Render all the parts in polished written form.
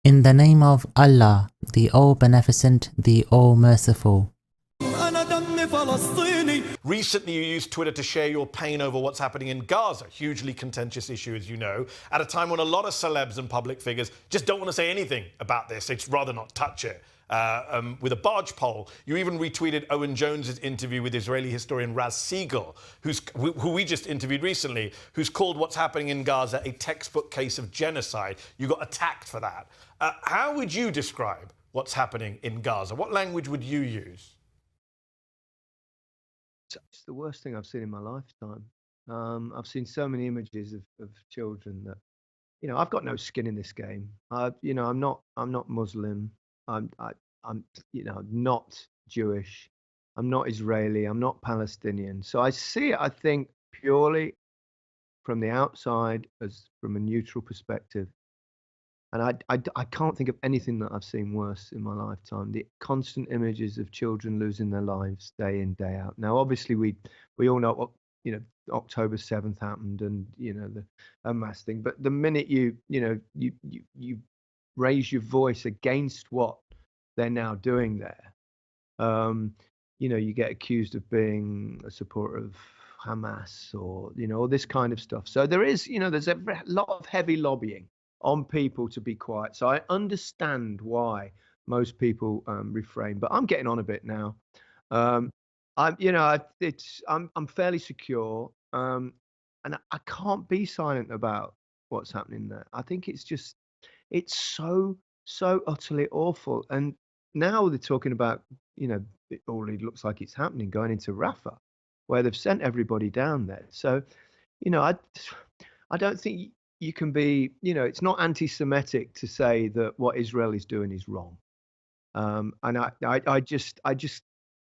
In the name of Allah, the All Beneficent, the All Merciful. Recently, you used Twitter to share your pain over what's happening in Gaza, hugely contentious issue, as you know, at a time when a lot of celebs and public figures just don't want to say anything about this. They'd rather not touch it. With a barge pole, you even retweeted Owen Jones's interview with Israeli historian Raz Siegel, who we just interviewed recently, who's called what's happening in Gaza a textbook case of genocide. You got attacked for that. How would you describe what's happening in Gaza? What language would you use? It's the worst thing I've seen in my lifetime. I've seen so many images of children that, I've got no skin in this game. I'm not Muslim. I'm not Jewish. I'm not Israeli. I'm not Palestinian. So I see it, I think, purely from the outside, as from a neutral perspective. And I can't think of anything that I've seen worse in my lifetime. The constant images of children losing their lives day in, day out. Now, obviously, we all know what, October 7th happened, and the Hamas thing. But the minute you raise your voice against what they're now doing there, you get accused of being a supporter of Hamas, or all this kind of stuff. So there's a lot of heavy lobbying on people to be quiet. So I understand why most people refrain, but I'm getting on a bit now. I'm fairly secure, and I can't be silent about what's happening there. I think it's so utterly awful. And now they're talking about, it already looks like it's happening, going into Rafah, where they've sent everybody down there. So, I don't think you can be, it's not anti-Semitic to say that what Israel is doing is wrong. And I just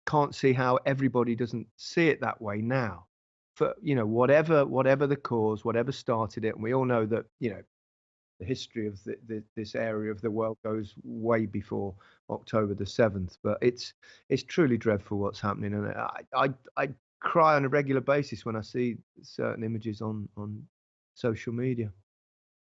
can't see how everybody doesn't see it that way now. For whatever the cause, whatever started it, and we all know that the history of this area of the world goes way before October the 7th. But it's truly dreadful what's happening, and I cry on a regular basis when I see certain images on social media.